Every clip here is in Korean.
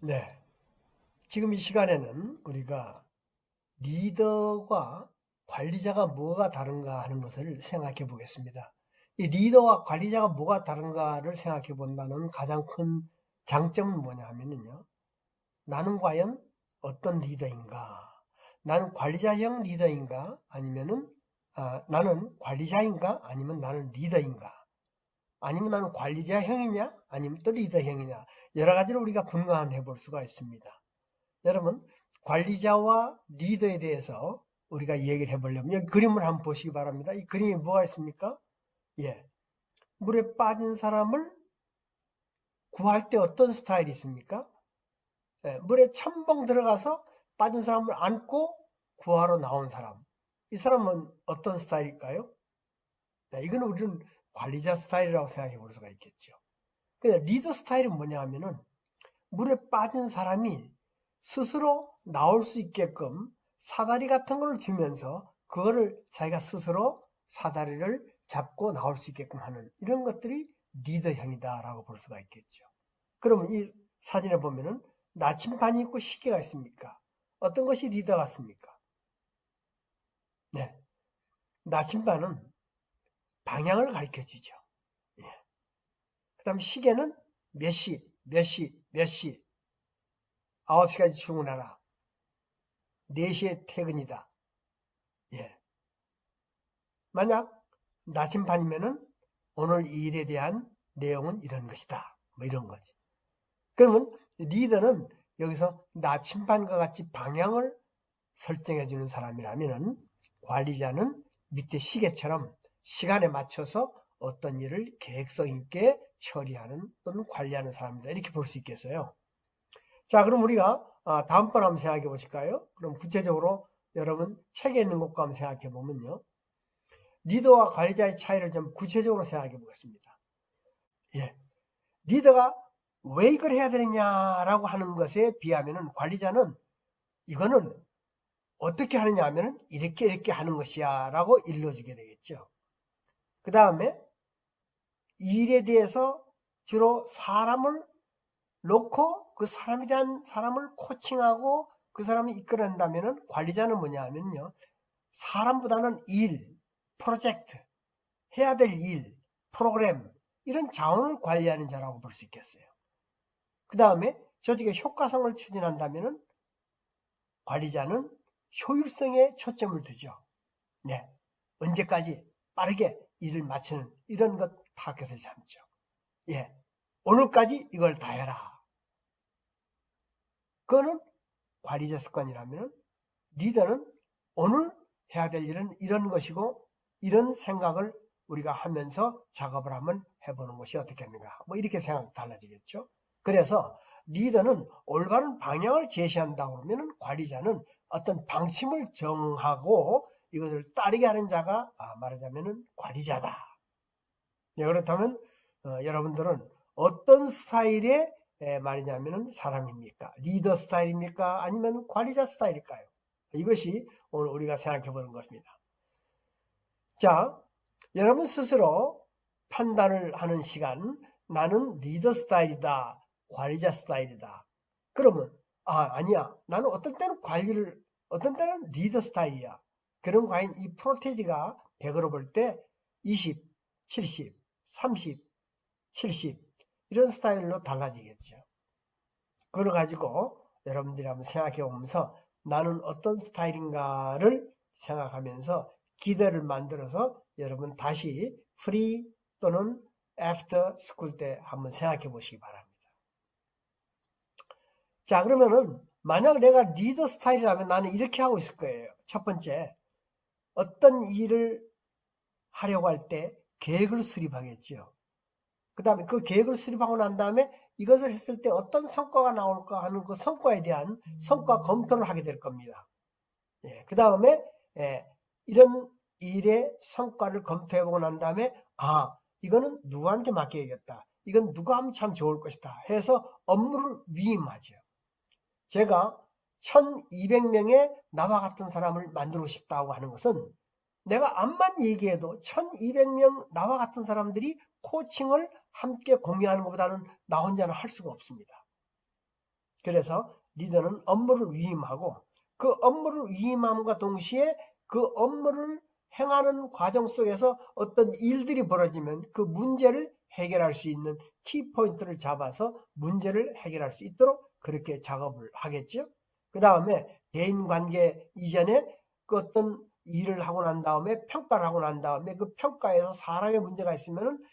네. 지금 이 시간에는 우리가 리더와 관리자가 뭐가 다른가 하는 것을 생각해 보겠습니다. 이 리더와 관리자가 뭐가 다른가를 생각해 본다는 가장 큰 장점은 뭐냐 하면은요. 나는 과연 어떤 리더인가? 나는 관리자형 리더인가? 아니면은 나는 관리자인가? 아니면 나는 리더인가? 아니면 나는 관리자형이냐? 아니면 또 리더형이냐? 여러 가지로 우리가 분간해 볼 수가 있습니다. 여러분, 관리자와 리더에 대해서 우리가 얘기를 해보려면 여기 그림을 한번 보시기 바랍니다. 이 그림에 뭐가 있습니까? 예, 물에 빠진 사람을 구할 때 어떤 스타일이 있습니까? 예, 물에 첨벙 들어가서 빠진 사람을 안고 구하러 나온 사람. 이 사람은 어떤 스타일일까요? 네, 이거는 우리는 관리자 스타일이라고 생각해 볼 수가 있겠죠. 근데 리더 스타일은 뭐냐 하면은 물에 빠진 사람이 스스로 나올 수 있게끔 사다리 같은 걸 주면서 그거를 자기가 스스로 사다리를 잡고 나올 수 있게끔 하는 이런 것들이 리더형이다라고 볼 수가 있겠죠. 그러면 이 사진에 보면은 나침반이 있고 시계가 있습니까? 어떤 것이 리더 같습니까? 네. 나침반은 방향을 가르쳐 주죠. 예. 그 다음에 시계는 몇 시, 몇 시, 몇 시, 9시까지 출근하라. 4시에 퇴근이다. 예. 만약 나침반이면은 오늘 이 일에 대한 내용은 이런 것이다. 뭐 이런 거지. 그러면 리더는 여기서 나침반과 같이 방향을 설정해 주는 사람이라면은 관리자는 밑에 시계처럼 시간에 맞춰서 어떤 일을 계획성 있게 처리하는 또는 관리하는 사람이다. 이렇게 볼 수 있겠어요. 자, 그럼 우리가 다음번 한번 생각해 보실까요? 그럼 구체적으로 여러분 책에 있는 것과 한번 생각해 보면요. 리더와 관리자의 차이를 좀 구체적으로 생각해 보겠습니다. 예. 리더가 왜 이걸 해야 되느냐라고 하는 것에 비하면은 관리자는 이거는 어떻게 하느냐 하면은 이렇게 이렇게 하는 것이야 라고 일러주게 되겠죠. 그 다음에 일에 대해서 주로 사람을 놓고 그 사람에 대한 사람을 코칭하고 그 사람을 이끌어낸다면은 관리자는 뭐냐 하면요. 사람보다는 일, 프로젝트, 해야 될 일, 프로그램 이런 자원을 관리하는 자라고 볼 수 있겠어요. 그 다음에 조직의 효과성을 추진한다면은 관리자는 효율성에 초점을 두죠. 네, 언제까지 빠르게 일을 마치는 이런 것 타겟을 잡죠. 예, 오늘까지 이걸 다 해라. 그거는 관리자 습관이라면 리더는 오늘 해야 될 일은 이런 것이고 이런 생각을 우리가 하면서 작업을 한번 해보는 것이 어떻겠는가. 뭐 이렇게 생각 달라지겠죠. 그래서 리더는 올바른 방향을 제시한다고 그러면 관리자는 어떤 방침을 정하고 이것을 따르게 하는 자가 말하자면 관리자다. 네, 그렇다면 여러분들은 어떤 스타일의 말이냐면 사람입니까? 리더 스타일입니까? 아니면 관리자 스타일일까요? 이것이 오늘 우리가 생각해 보는 것입니다. 자, 여러분 스스로 판단을 하는 시간, 나는 리더 스타일이다, 관리자 스타일이다. 그러면 아니야. 나는 어떤 때는 어떤 때는 리더 스타일이야. 그럼 과연 이 프로테이지가 100으로 볼 때 20, 70, 30, 70 이런 스타일로 달라지겠죠. 그걸 가지고 여러분들이 한번 생각해 보면서 나는 어떤 스타일인가를 생각하면서 기대를 만들어서 여러분 다시 프리 또는 애프터 스쿨 때 한번 생각해 보시기 바랍니다. 자, 그러면은 만약 내가 리더 스타일이라면 나는 이렇게 하고 있을 거예요. 첫 번째, 어떤 일을 하려고 할 때 계획을 수립하겠죠. 그 다음에 그 계획을 수립하고 난 다음에 이것을 했을 때 어떤 성과가 나올까 하는 그 성과에 대한 성과 검토를 하게 될 겁니다. 예, 그 다음에 이런 일의 성과를 검토해보고 난 다음에 이거는 누구한테 맡겨야겠다. 이건 누가 하면 참 좋을 것이다 해서 업무를 위임하죠. 제가 1200명의 나와 같은 사람을 만들고 싶다고 하는 것은 내가 암만 얘기해도 1200명 나와 같은 사람들이 코칭을 함께 공유하는 것보다는 나 혼자는 할 수가 없습니다. 그래서 리더는 업무를 위임하고 그 업무를 위임함과 동시에 그 업무를 행하는 과정 속에서 어떤 일들이 벌어지면 그 문제를 해결할 수 있는 키포인트를 잡아서 문제를 해결할 수 있도록 그렇게 작업을 하겠죠. 그 다음에 대인관계 이전에 그 어떤 일을 하고 난 다음에 평가를 하고 난 다음에 그 평가에서 사람의 문제가 있으면은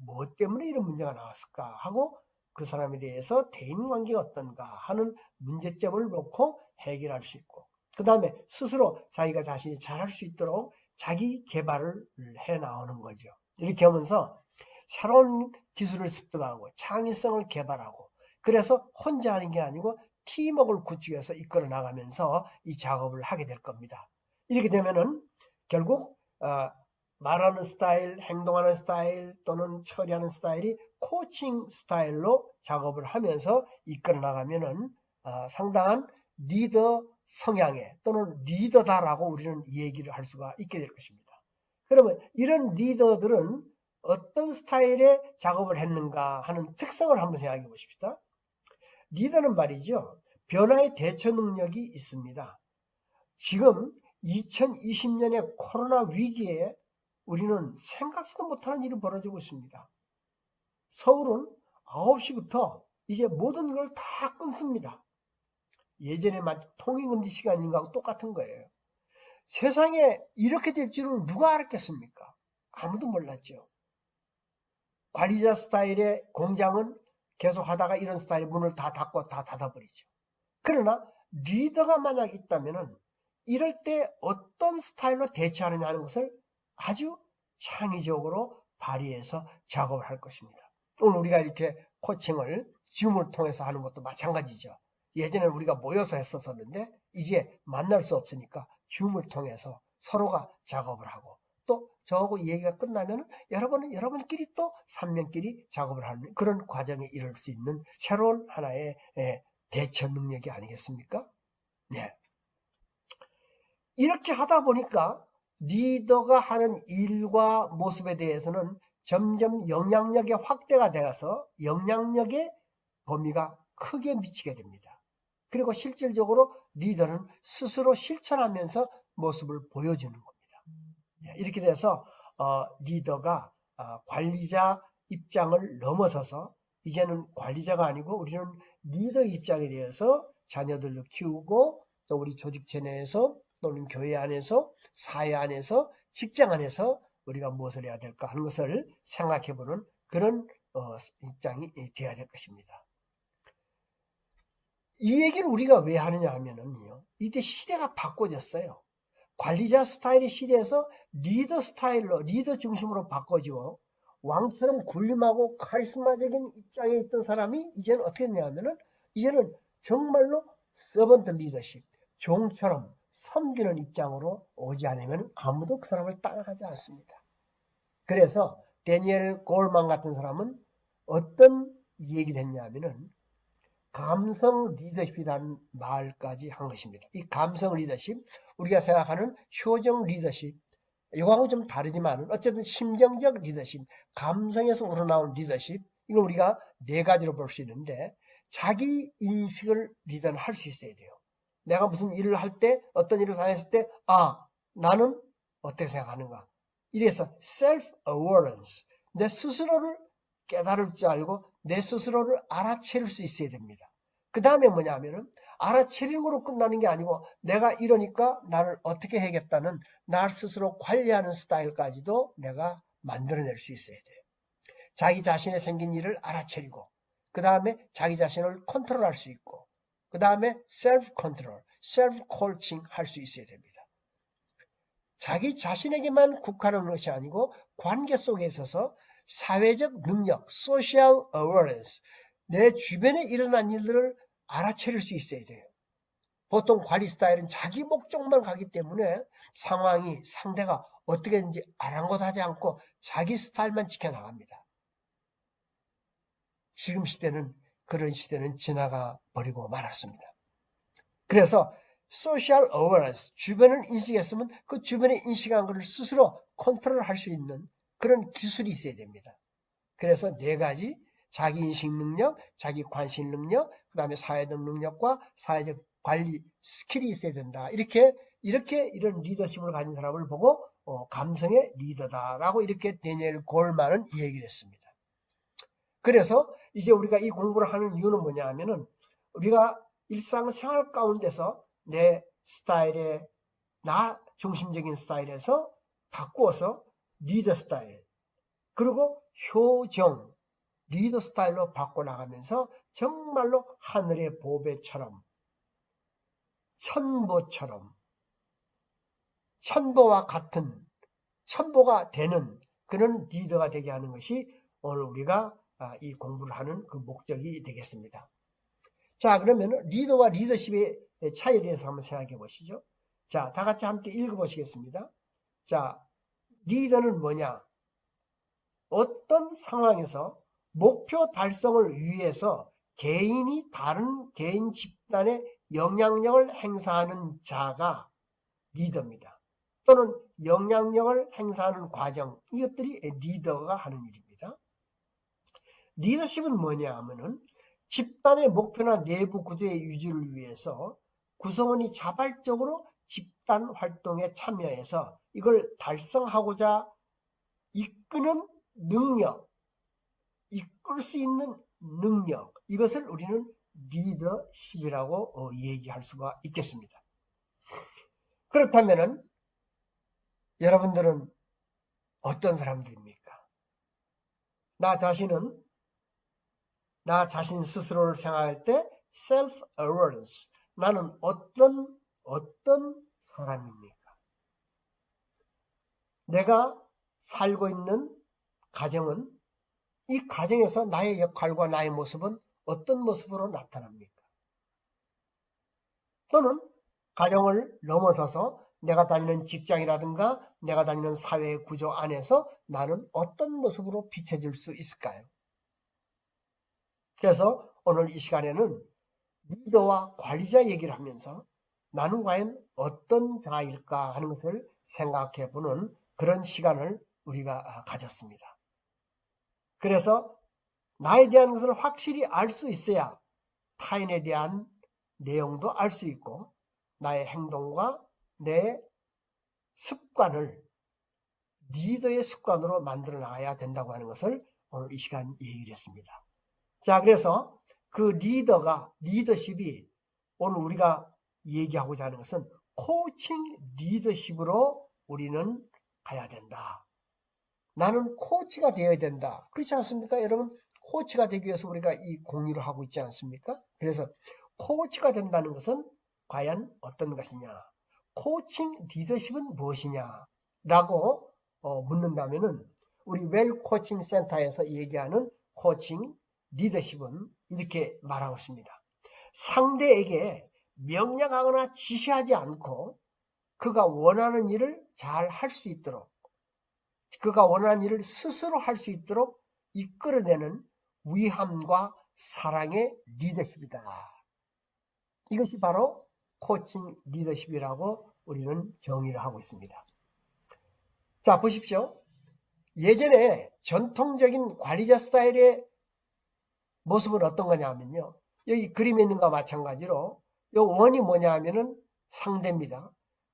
뭐 때문에 이런 문제가 나왔을까 하고 그 사람에 대해서 대인관계가 어떤가 하는 문제점을 놓고 해결할 수 있고 그 다음에 스스로 자기가 자신이 잘할 수 있도록 자기 개발을 해 나오는 거죠. 이렇게 하면서 새로운 기술을 습득하고 창의성을 개발하고 그래서 혼자 하는 게 아니고 팀워크를 구축해서 이끌어 나가면서 이 작업을 하게 될 겁니다. 이렇게 되면은 결국 말하는 스타일, 행동하는 스타일 또는 처리하는 스타일이 코칭 스타일로 작업을 하면서 이끌어 나가면은 상당한 리더 성향의 또는 리더다라고 우리는 얘기를 할 수가 있게 될 것입니다. 그러면 이런 리더들은 어떤 스타일의 작업을 했는가 하는 특성을 한번 생각해 보십시다. 리더는 말이죠. 변화의 대처 능력이 있습니다. 지금 2020년의 코로나 위기에 우리는 생각지도 못하는 일이 벌어지고 있습니다. 서울은 9시부터 이제 모든 걸 다 끊습니다. 예전에 마치 통행금지 시간인가 하고 똑같은 거예요. 세상에 이렇게 될 줄은 누가 알았겠습니까? 아무도 몰랐죠. 관리자 스타일의 공장은 계속 하다가 이런 스타일의 문을 다 닫고 다 닫아버리죠. 그러나 리더가 만약 있다면 이럴 때 어떤 스타일로 대처하느냐 하는 것을 아주 창의적으로 발휘해서 작업을 할 것입니다. 오늘 우리가 이렇게 코칭을 줌을 통해서 하는 것도 마찬가지죠. 예전에는 우리가 모여서 했었는데 이제 만날 수 없으니까 줌을 통해서 서로가 작업을 하고 또 저하고 얘기가 끝나면 여러분끼리 또 3명끼리 작업을 하는 그런 과정에 이룰 수 있는 새로운 하나의 대처 능력이 아니겠습니까? 네. 이렇게 하다 보니까 리더가 하는 일과 모습에 대해서는 점점 영향력의 확대가 되어서 영향력의 범위가 크게 미치게 됩니다. 그리고 실질적으로 리더는 스스로 실천하면서 모습을 보여주는 겁니다. 이렇게 돼서 리더가 관리자 입장을 넘어서서 이제는 관리자가 아니고 우리는 리더 입장에 대해서 자녀들도 키우고 또 우리 조직체 내에서 또는 교회 안에서 사회 안에서 직장 안에서 우리가 무엇을 해야 될까 하는 것을 생각해보는 그런 입장이 되어야 될 것입니다. 이 얘기를 우리가 왜 하느냐 하면은요, 이때 시대가 바꿔졌어요. 관리자 스타일의 시대에서 리더 스타일로, 리더 중심으로 바꿔지고, 왕처럼 군림하고 카리스마적인 입장에 있던 사람이 이제는 어떻게 됐냐면은, 이제는 정말로 서번트 리더십, 종처럼 섬기는 입장으로 오지 않으면 아무도 그 사람을 따라가지 않습니다. 그래서 데니엘 골만 같은 사람은 어떤 얘기를 했냐면은, 감성 리더십이라는 말까지 한 것입니다. 이 감성 리더십, 우리가 생각하는 효정 리더십, 이거하고 좀 다르지만 어쨌든 심정적 리더십, 감성에서 우러나온 리더십, 이걸 우리가 네 가지로 볼 수 있는데 자기 인식을 리더는 할 수 있어야 돼요. 내가 무슨 일을 할 때, 어떤 일을 당했을 때, 나는 어떻게 생각하는가. 이래서 self-awareness, 내 스스로를 깨달을 줄 알고 내 스스로를 알아채릴 수 있어야 됩니다. 그 다음에 뭐냐면은 알아채리는 거로 끝나는 게 아니고 내가 이러니까 나를 어떻게 해야겠다는 날 스스로 관리하는 스타일까지도 내가 만들어낼 수 있어야 돼요. 자기 자신의 생긴 일을 알아채리고 그 다음에 자기 자신을 컨트롤할 수 있고 그 다음에 셀프 컨트롤, 셀프 코칭 할 수 있어야 됩니다. 자기 자신에게만 국한하는 것이 아니고 관계 속에 있어서 사회적 능력, social awareness, 내 주변에 일어난 일들을 알아채릴 수 있어야 돼요. 보통 관리 스타일은 자기 목적만 가기 때문에 상황이 상대가 어떻게 했는지 아랑곳하지 않고 자기 스타일만 지켜나갑니다. 지금 시대는 그런 시대는 지나가 버리고 말았습니다. 그래서 social awareness, 주변을 인식했으면 그 주변에 인식한 것을 스스로 컨트롤할 수 있는 그런 기술이 있어야 됩니다. 그래서 네 가지 자기 인식 능력, 자기 관심 능력, 그 다음에 사회적 능력과 사회적 관리 스킬이 있어야 된다. 이런 리더십을 가진 사람을 보고 감성의 리더다라고 이렇게 데니엘 골만은 얘기를 했습니다. 그래서 이제 우리가 이 공부를 하는 이유는 뭐냐 하면은 우리가 일상생활 가운데서 내 스타일의 나 중심적인 스타일에서 바꾸어서 리더 스타일, 그리고 효정, 리더 스타일로 바꿔나가면서 정말로 하늘의 보배처럼, 천보처럼, 천보와 같은, 천보가 되는 그런 리더가 되게 하는 것이 오늘 우리가 이 공부를 하는 그 목적이 되겠습니다. 자, 그러면 리더와 리더십의 차이에 대해서 한번 생각해 보시죠. 자, 다 같이 함께 읽어보시겠습니다. 자, 리더는 뭐냐? 어떤 상황에서 목표 달성을 위해서 개인이 다른 개인 집단의 영향력을 행사하는 자가 리더입니다. 또는 영향력을 행사하는 과정, 이것들이 리더가 하는 일입니다. 리더십은 뭐냐 하면은 집단의 목표나 내부 구조의 유지를 위해서 구성원이 자발적으로 집단 활동에 참여해서 이걸 달성하고자 이끄는 능력, 이끌 수 있는 능력, 이것을 우리는 리더십이라고 얘기할 수가 있겠습니다. 그렇다면은 여러분들은 어떤 사람들입니까? 나 자신 스스로를 생각할 때 self-awareness, 나는 어떤 사람입니까? 내가 살고 있는 가정은, 이 가정에서 나의 역할과 나의 모습은 어떤 모습으로 나타납니까? 또는 가정을 넘어서서 내가 다니는 직장이라든가 내가 다니는 사회 구조 안에서 나는 어떤 모습으로 비춰질 수 있을까요? 그래서 오늘 이 시간에는 리더와 관리자 얘기를 하면서 나는 과연 어떤 자일까 하는 것을 생각해 보는 그런 시간을 우리가 가졌습니다. 그래서 나에 대한 것을 확실히 알 수 있어야 타인에 대한 내용도 알 수 있고 나의 행동과 내 습관을 리더의 습관으로 만들어 나가야 된다고 하는 것을 오늘 이 시간 얘기를 했습니다. 자, 그래서 그 리더십이 오늘 우리가 얘기하고자 하는 것은 코칭 리더십으로 우리는 가야 된다. 나는 코치가 되어야 된다. 그렇지 않습니까? 여러분, 코치가 되기 위해서 우리가 이 공유를 하고 있지 않습니까? 그래서 코치가 된다는 것은 과연 어떤 것이냐? 코칭 리더십은 무엇이냐? 라고 묻는다면은 우리 웰 코칭 센터에서 얘기하는 코칭 리더십은 이렇게 말하고 있습니다. 상대에게 명령하거나 지시하지 않고 그가 원하는 일을 잘 할 수 있도록, 그가 원하는 일을 스스로 할 수 있도록 이끌어내는 위함과 사랑의 리더십이다. 이것이 바로 코칭 리더십이라고 우리는 정의를 하고 있습니다. 자, 보십시오. 예전에 전통적인 관리자 스타일의 모습은 어떤 거냐 하면요. 여기 그림에 있는 것과 마찬가지로 이 원이 뭐냐 하면은 상대입니다.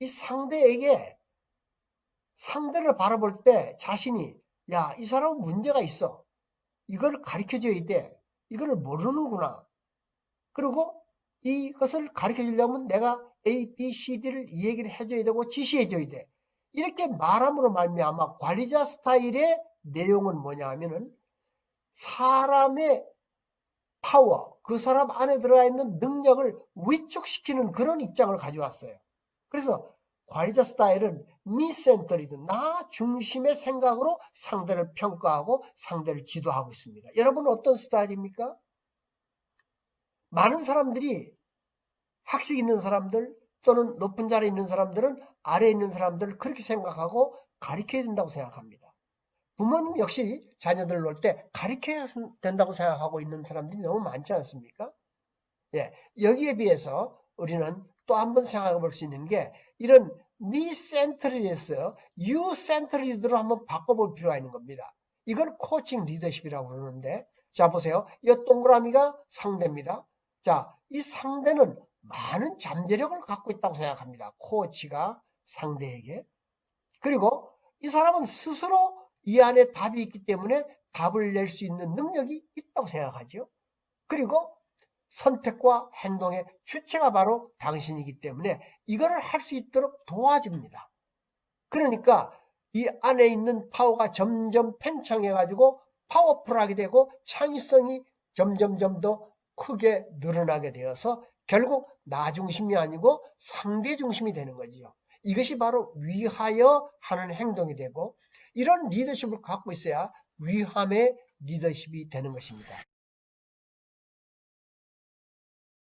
이 상대에게 상대를 바라볼 때 자신이 야, 이 사람은 문제가 있어. 이걸 가르쳐줘야 돼. 이걸 모르는구나. 그리고 이것을 가르쳐주려면 내가 A, B, C, D를 이 얘기를 해줘야 되고 지시해줘야 돼. 이렇게 말함으로 말미암아 관리자 스타일의 내용은 뭐냐 하면은 사람의 파워, 그 사람 안에 들어가 있는 능력을 위축시키는 그런 입장을 가져왔어요. 그래서 관리자 스타일은 미센터리드, 나 중심의 생각으로 상대를 평가하고 상대를 지도하고 있습니다. 여러분은 어떤 스타일입니까? 많은 사람들이 학식 있는 사람들 또는 높은 자리에 있는 사람들은 아래에 있는 사람들을 그렇게 생각하고 가르쳐야 된다고 생각합니다. 부모님 역시 자녀들 놀 때 가르쳐야 된다고 생각하고 있는 사람들이 너무 많지 않습니까? 예, 여기에 비해서 우리는 또 한 번 생각해 볼 수 있는 게 이런 미센트리드에서 유센트리드로 한번 바꿔볼 필요가 있는 겁니다. 이걸 코칭 리더십이라고 그러는데, 자, 보세요. 이 동그라미가 상대입니다. 자, 이 상대는 많은 잠재력을 갖고 있다고 생각합니다. 코치가 상대에게. 그리고 이 사람은 스스로 이 안에 답이 있기 때문에 답을 낼 수 있는 능력이 있다고 생각하죠. 그리고 선택과 행동의 주체가 바로 당신이기 때문에 이거를 할 수 있도록 도와줍니다. 그러니까 이 안에 있는 파워가 점점 팽창해가지고 파워풀하게 되고 창의성이 점점점 더 크게 늘어나게 되어서 결국 나 중심이 아니고 상대 중심이 되는 거지요. 이것이 바로 위하여 하는 행동이 되고 이런 리더십을 갖고 있어야 위함의 리더십이 되는 것입니다.